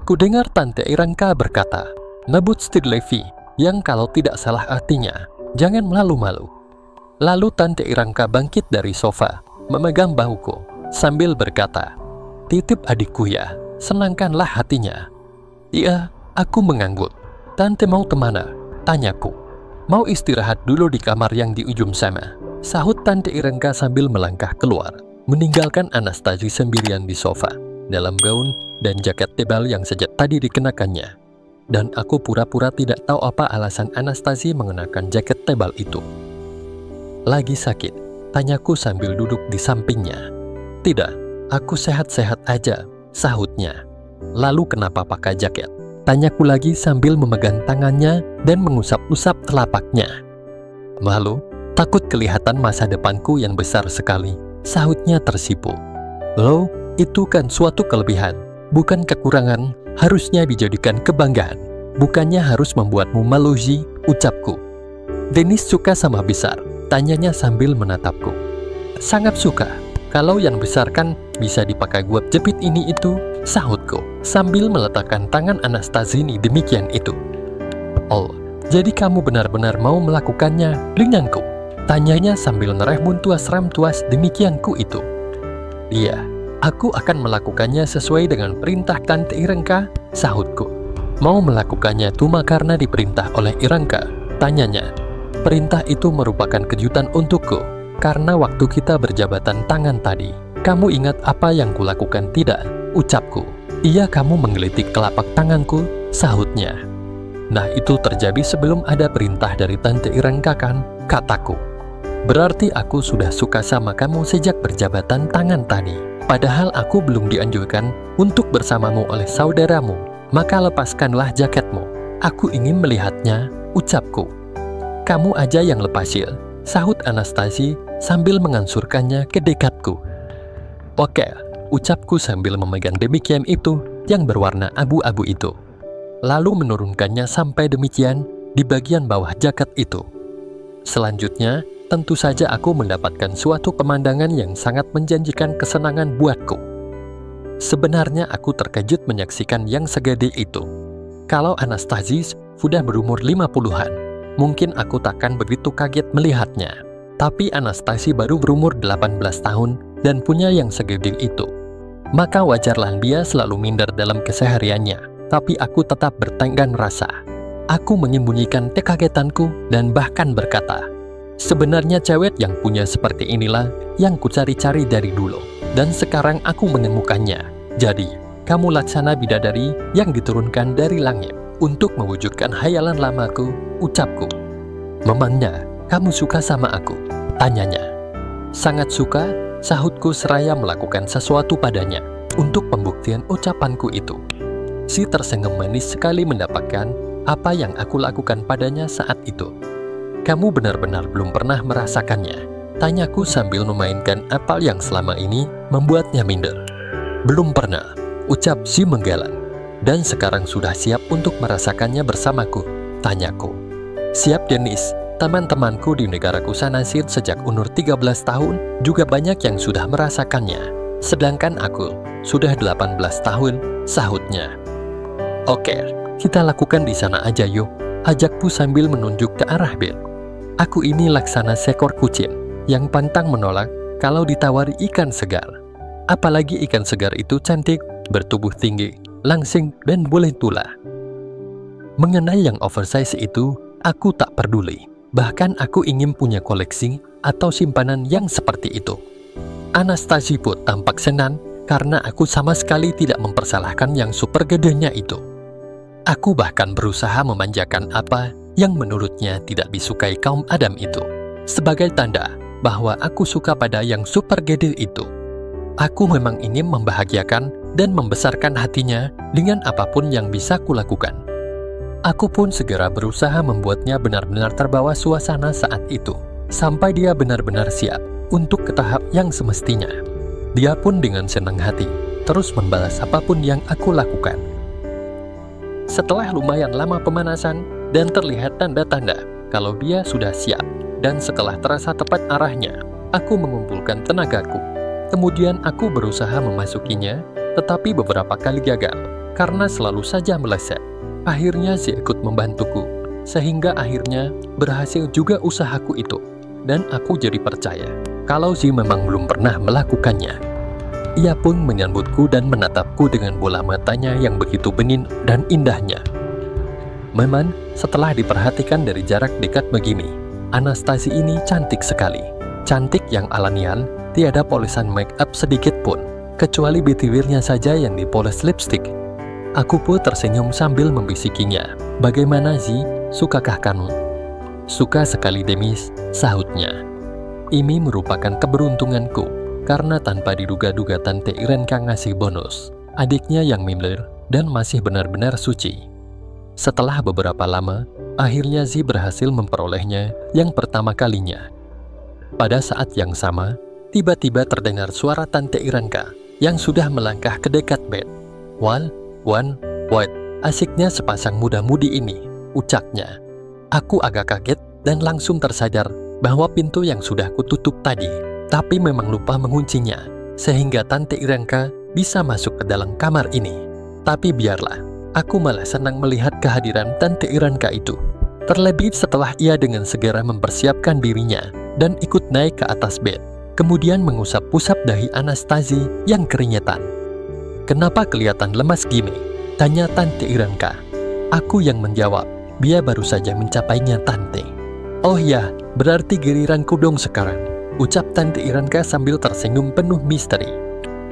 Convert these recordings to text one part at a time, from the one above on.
Kudengar Tante Irenka berkata, "Nabut Levi," yang kalau tidak salah artinya, "Jangan malu-malu." Lalu Tante Irenka bangkit dari sofa, memegang bahuku, sambil berkata, "Titip adikku ya, senangkanlah hatinya." "Iya," aku mengangguk. "Tante mau kemana?" tanyaku. "Mau istirahat dulu di kamar yang di ujung sana," sahut Tante Irenka sambil melangkah keluar, meninggalkan Anastasi sendirian di sofa, dalam gaun dan jaket tebal yang sejak tadi dikenakannya. Dan aku pura-pura tidak tahu apa alasan Anastasi mengenakan jaket tebal itu. "Lagi sakit?" tanyaku sambil duduk di sampingnya. "Tidak, aku sehat-sehat aja," sahutnya. "Lalu kenapa pakai jaket?" tanyaku lagi sambil memegang tangannya dan mengusap-usap telapaknya. "Malu, takut kelihatan masa depanku yang besar sekali," sahutnya tersipu. "Loh, itu kan suatu kelebihan, bukan kekurangan, harusnya dijadikan kebanggaan. Bukannya harus membuatmu malu, Ji," ucapku. "Dennis suka sama besar?" tanyanya sambil menatapku. "Sangat suka. Kalau yang besar kan bisa dipakai buat jepit ini itu," sahutku sambil meletakkan tangan Anastasi demikian itu. "Oh, jadi kamu benar-benar mau melakukannya denganku?" tanyanya sambil nerehmun tuas ram tuas demikianku itu. "Iya, aku akan melakukannya sesuai dengan perintah Tante Irenka," sahutku. "Mau melakukannya cuma karena diperintah oleh Irenka?" tanyanya. "Perintah itu merupakan kejutan untukku, karena waktu kita berjabatan tangan tadi, kamu ingat apa yang kulakukan tidak?" ucapku. "Iya, kamu menggelitik telapak tanganku," sahutnya. "Nah, itu terjadi sebelum ada perintah dari Tante Irenka kan?" kataku. "Berarti aku sudah suka sama kamu sejak berjabatan tangan tadi. Padahal aku belum dianjurkan untuk bersamamu oleh saudaramu. Maka lepaskanlah jaketmu. Aku ingin melihatnya," ucapku. "Kamu aja yang lepasil," sahut Anastasi sambil mengansurkannya ke dekatku. "Oke," ucapku sambil memegang demikian itu yang berwarna abu-abu itu. Lalu menurunkannya sampai demikian di bagian bawah jaket itu. Selanjutnya, tentu saja aku mendapatkan suatu pemandangan yang sangat menjanjikan kesenangan buatku. Sebenarnya aku terkejut menyaksikan yang segede itu. Kalau Anastasi sudah berumur 50-an, mungkin aku takkan begitu kaget melihatnya. Tapi Anastasi baru berumur 18 tahun dan punya yang segede itu. Maka wajarlah dia selalu minder dalam kesehariannya. Tapi aku tetap bertenggang rasa. Aku menyembunyikan kekagetanku dan bahkan berkata, "Sebenarnya cewek yang punya seperti inilah yang kucari-cari dari dulu. Dan sekarang aku menemukannya. Jadi, kamu laksana bidadari yang diturunkan dari langit untuk mewujudkan hayalan lamaku," ucapku. "Memangnya kamu suka sama aku?" tanyanya. "Sangat suka," sahutku seraya melakukan sesuatu padanya untuk pembuktian ucapanku itu. Si tersenyum manis sekali mendapatkan apa yang aku lakukan padanya saat itu. "Kamu benar-benar belum pernah merasakannya?" tanyaku sambil memainkan apel yang selama ini membuatnya minder. "Belum pernah," ucap si menggeleng. "Dan sekarang sudah siap untuk merasakannya bersamaku?" tanyaku. "Siap, Dennis. Teman-temanku di negaraku sana sejak umur 13 tahun juga banyak yang sudah merasakannya. Sedangkan aku sudah 18 tahun, sahutnya. "Oke, kita lakukan di sana aja yuk," ajakku sambil menunjuk ke arah bed. Aku ini laksana seekor kucing yang pantang menolak kalau ditawari ikan segar. Apalagi ikan segar itu cantik, bertubuh tinggi, langsing, dan boleh tulah. Mengenai yang oversize itu, aku tak peduli. Bahkan aku ingin punya koleksi atau simpanan yang seperti itu. Anastasi pun tampak senang karena aku sama sekali tidak mempersalahkan yang super gedenya itu. Aku bahkan berusaha memanjakan apa yang menurutnya tidak disukai kaum Adam itu, sebagai tanda bahwa aku suka pada yang super gede itu. Aku memang ingin membahagiakan dan membesarkan hatinya dengan apapun yang bisa kulakukan. Aku pun segera berusaha membuatnya benar-benar terbawa suasana saat itu, sampai dia benar-benar siap untuk ke tahap yang semestinya. Dia pun dengan senang hati terus membalas apapun yang aku lakukan. Setelah lumayan lama pemanasan dan terlihat tanda-tanda kalau dia sudah siap, dan setelah terasa tepat arahnya, aku mengumpulkan tenagaku. Kemudian aku berusaha memasukinya, tetapi beberapa kali gagal. karena selalu saja meleset. Akhirnya Zi ikut membantuku, sehingga akhirnya berhasil juga usahaku itu. Dan aku jadi percaya kalau Zi memang belum pernah melakukannya. Ia pun menyambutku dan menatapku dengan bola matanya yang begitu bening dan indahnya. Memang, setelah diperhatikan dari jarak dekat begini, Anastasi ini cantik sekali. Cantik yang alamiah, tiada polesan make up sedikit pun, kecuali bibirnya saja yang dipoles lipstick. Aku pun tersenyum sambil membisikinya, "Bagaimana Zi, sukakah kamu?" "Suka sekali Demis," sahutnya. Ini merupakan keberuntunganku, karena tanpa diduga-duga Tante Irenka ngasih bonus, adiknya yang minder dan masih benar-benar suci. Setelah beberapa lama, akhirnya Zi berhasil memperolehnya yang pertama kalinya. Pada saat yang sama, tiba-tiba terdengar suara Tante Irenka yang sudah melangkah ke dekat bed. "Wan, what? Asiknya sepasang muda-mudi ini," ucapnya. Aku agak kaget dan langsung tersadar bahwa pintu yang sudah kututup tadi, tapi memang lupa menguncinya, sehingga Tante Irenka bisa masuk ke dalam kamar ini. Tapi biarlah. Aku malah senang melihat kehadiran Tante Irenka itu. Terlebih setelah ia dengan segera mempersiapkan dirinya dan ikut naik ke atas bed, kemudian mengusap-usap dahi Anastasi yang keringetan. "Kenapa kelihatan lemas gini?" tanya Tante Irenka. Aku yang menjawab, "Dia baru saja mencapainya Tante." "Oh ya, berarti giliranku dong sekarang," ucap Tante Irenka sambil tersenyum penuh misteri.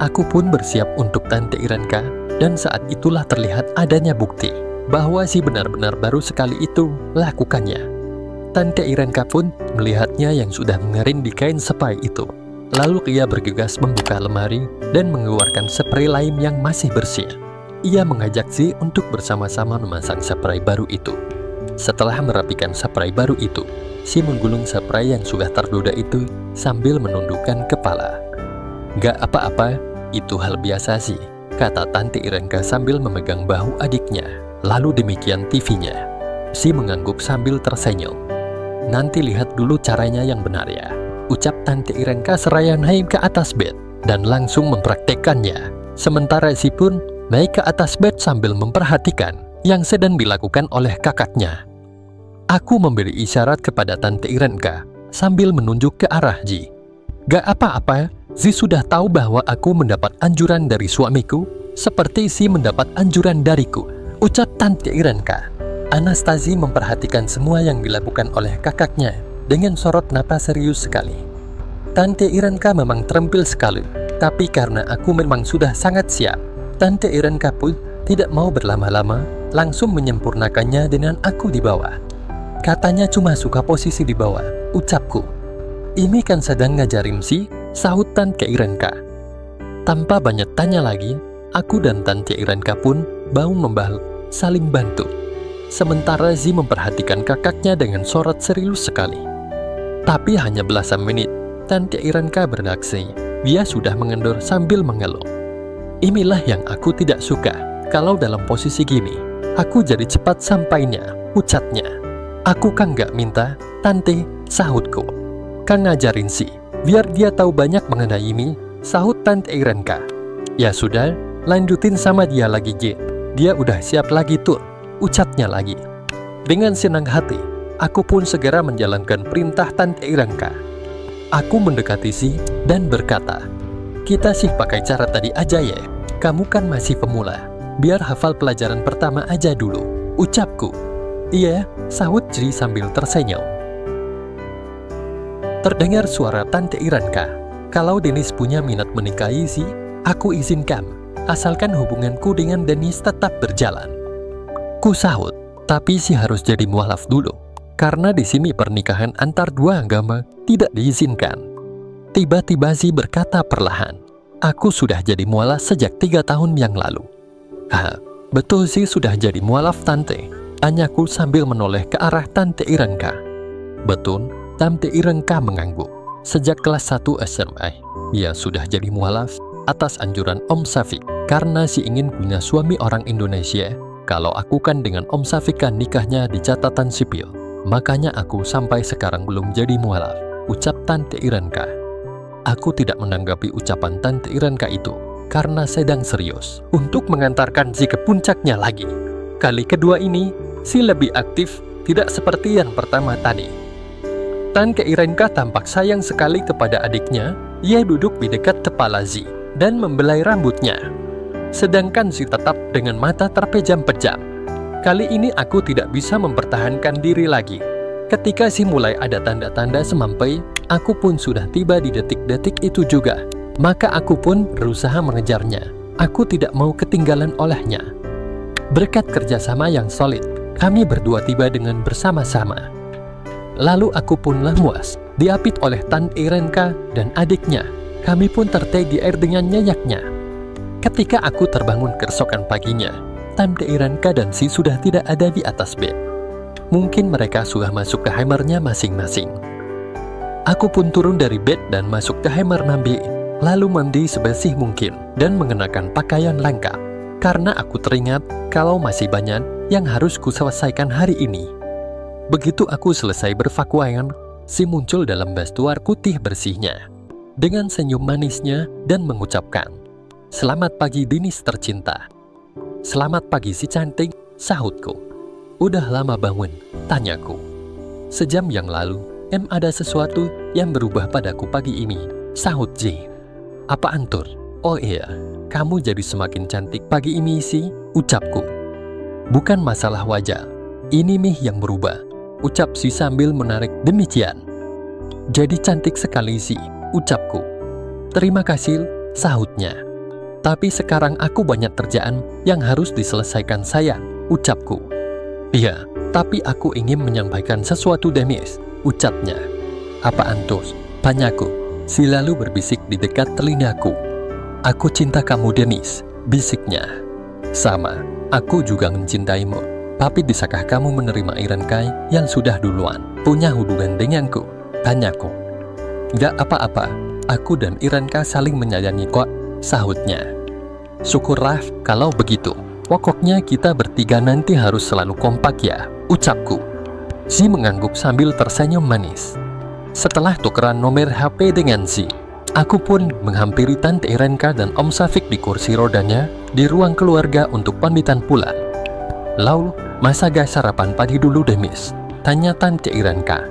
Aku pun bersiap untuk Tante Irenka. Dan saat itulah terlihat adanya bukti bahwa si benar-benar baru sekali itu lakukannya. Tante Irenka pun melihatnya yang sudah mengering di kain sepai itu. Lalu ia bergegas membuka lemari dan mengeluarkan spray lime yang masih bersih. Ia mengajak Zi untuk bersama-sama memasang spray baru itu. Setelah merapikan spray baru itu, si menggulung spray yang sudah terduda itu sambil menundukkan kepala. "Gak apa-apa, itu hal biasa sih," kata Tante Irenka sambil memegang bahu adiknya. Lalu demikian TV-nya. Si mengangguk sambil tersenyum. "Nanti lihat dulu caranya yang benar ya," ucap Tante Irenka seraya naik ke atas bed dan langsung mempraktekkannya. Sementara si pun naik ke atas bed sambil memperhatikan yang sedang dilakukan oleh kakaknya. Aku memberi isyarat kepada Tante Irenka sambil menunjuk ke arah Ji. "Gak apa-apa, Zi sudah tahu bahwa aku mendapat anjuran dari suamiku, seperti Zi mendapat anjuran dariku," ucap Tante Irenka. Anastasi memperhatikan semua yang dilakukan oleh kakaknya dengan sorot napas serius sekali. Tante Irenka memang terampil sekali, tapi karena aku memang sudah sangat siap, Tante Irenka pun tidak mau berlama-lama, langsung menyempurnakannya dengan aku di bawah. "Katanya cuma suka posisi di bawah," ucapku. "Ini kan sedang ngajarin sih," sahut Tante Irenka. Tanpa banyak tanya lagi, aku dan Tante Irenka pun bahu-membahu saling bantu. Sementara Zi memperhatikan kakaknya dengan sorot serius sekali. Tapi hanya belasan menit, Tante Irenka beraksi. Dia sudah mengendur sambil mengeluh. "Inilah yang aku tidak suka. Kalau dalam posisi gini, aku jadi cepat sampainya," ucapnya. "Aku kan gak minta, Tante," sahutku. "Kan ngajarin sih, biar dia tahu banyak mengenai ini," sahut Tante Irenka. "Ya sudah, lanjutin sama dia lagi J. Dia udah siap lagi tuh," ucapnya lagi. Dengan senang hati, aku pun segera menjalankan perintah Tante Irenka. Aku mendekati Si dan berkata, "Kita sih pakai cara tadi aja ya. Kamu kan masih pemula. Biar hafal pelajaran pertama aja dulu," ucapku. "Iya," sahut Ji sambil tersenyum. Terdengar suara Tante Irenka. "Kalau Denis punya minat menikahi Si, aku izinkan, asalkan hubunganku dengan Denis tetap berjalan." Ku sahut, "Tapi Si harus jadi mualaf dulu, karena di sini pernikahan antar dua agama tidak diizinkan." Tiba-tiba Si berkata perlahan, "Aku sudah jadi mualaf sejak 3 tahun yang lalu." "Hah, betul Si sudah jadi mualaf Tante?" tanyaku sambil menoleh ke arah Tante Irenka. "Betul," Tante Irenka mengangguk. "Sejak kelas 1 SMA, dia sudah jadi mualaf atas anjuran Om Safik, karena Si ingin punya suami orang Indonesia. Kalau aku kan dengan Om Safik kan nikahnya di catatan sipil, makanya aku sampai sekarang belum jadi mualaf," ucap Tante Irenka. Aku tidak menanggapi ucapan Tante Irenka itu, karena sedang serius untuk mengantarkan si ke puncaknya lagi. Kali kedua ini, si lebih aktif, tidak seperti yang pertama tadi. Tante Irenka tampak sayang sekali kepada adiknya. Ia duduk di dekat kepala Zi dan membelai rambutnya. Sedangkan Zi tetap dengan mata terpejam-pejam. Kali ini aku tidak bisa mempertahankan diri lagi. Ketika Zi mulai ada tanda-tanda semampai, aku pun sudah tiba di detik-detik itu juga. Maka aku pun berusaha mengejarnya. Aku tidak mau ketinggalan olehnya. Berkat kerjasama yang solid, kami berdua tiba dengan bersama-sama. Lalu aku pun lemas, diapit oleh Tante Irenka dan adiknya. Kami pun terteh di air dengan nyayaknya. Ketika aku terbangun keesokan paginya, Tante Irenka dan Zi sudah tidak ada di atas bed. Mungkin mereka sudah masuk ke kamarnya masing-masing. Aku pun turun dari bed dan masuk ke kamar Nabi, lalu mandi sebersih mungkin dan mengenakan pakaian lengkap. Karena aku teringat kalau masih banyak yang harus kuselesaikan hari ini. Begitu aku selesai berpakaian, Zi muncul dalam bastuar putih bersihnya dengan senyum manisnya dan mengucapkan, "Selamat pagi Dinis tercinta." "Selamat pagi si cantik," sahutku. "Udah lama bangun?" tanyaku. "Sejam yang lalu, ada sesuatu yang berubah padaku pagi ini," sahut Zi. "Apaan Tur?" "Oh iya, kamu jadi semakin cantik pagi ini sih," ucapku. "Bukan masalah wajah, ini nih yang berubah," ucap Zi sambil menarik demikian. "Jadi cantik sekali sih," ucapku. "Terima kasih," sahutnya. "Tapi sekarang aku banyak kerjaan yang harus diselesaikan sayang," ucapku. "Iya, tapi aku ingin menyampaikan sesuatu Denis," ucapnya. "Apaan tuh?" tanyaku. Zi lalu berbisik di dekat telingaku. "Aku cinta kamu Denis," bisiknya. "Sama, aku juga mencintaimu. Tapi bisakah kamu menerima Irenka yang sudah duluan punya hubungan denganku?" tanyaku. "Gak apa-apa, aku dan Irenka saling menyayangi kok," sahutnya. "Syukurlah kalau begitu. Pokoknya kita bertiga nanti harus selalu kompak ya," ucapku. Zi mengangguk sambil tersenyum manis. Setelah tukeran nomor HP dengan Zi, aku pun menghampiri Tante Irenka dan Om Safik di kursi rodanya di ruang keluarga untuk pamitan pulang. "Lalu, masa gak sarapan pagi dulu Demis?" tanya Tante Irenka.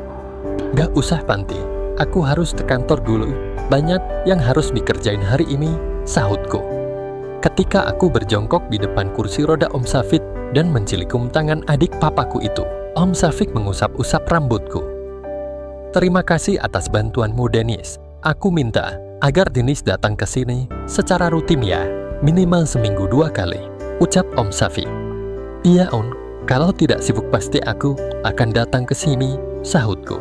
"Gak usah Tante, aku harus ke kantor dulu. Banyak yang harus dikerjain hari ini," sahutku. Ketika aku berjongkok di depan kursi roda Om Safik dan mencilikum tangan adik papaku itu, Om Safik mengusap-usap rambutku. "Terima kasih atas bantuanmu Denis. Aku minta agar Denis datang ke sini secara rutin ya, minimal seminggu 2 kali," ucap Om Safik. "Iya Om, kalau tidak sibuk pasti aku akan datang ke sini," sahutku.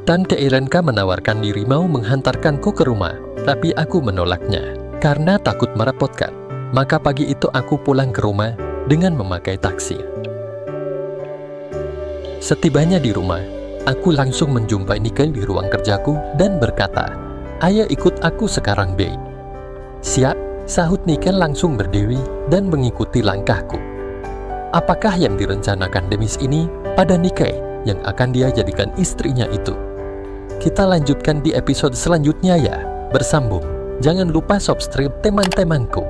Tante Irenka menawarkan diri mau menghantarkanku ke rumah, tapi aku menolaknya karena takut merepotkan. Maka pagi itu aku pulang ke rumah dengan memakai taksi. Setibanya di rumah, aku langsung menjumpai Nikel di ruang kerjaku dan berkata, "Ayo ikut aku sekarang, Bey." "Siap," sahut Nikel langsung berdiri dan mengikuti langkahku. Apakah yang direncanakan Demis ini pada Nikel yang akan dia jadikan istrinya itu? Kita lanjutkan di episode selanjutnya ya. Bersambung. Jangan lupa subscribe teman-temanku.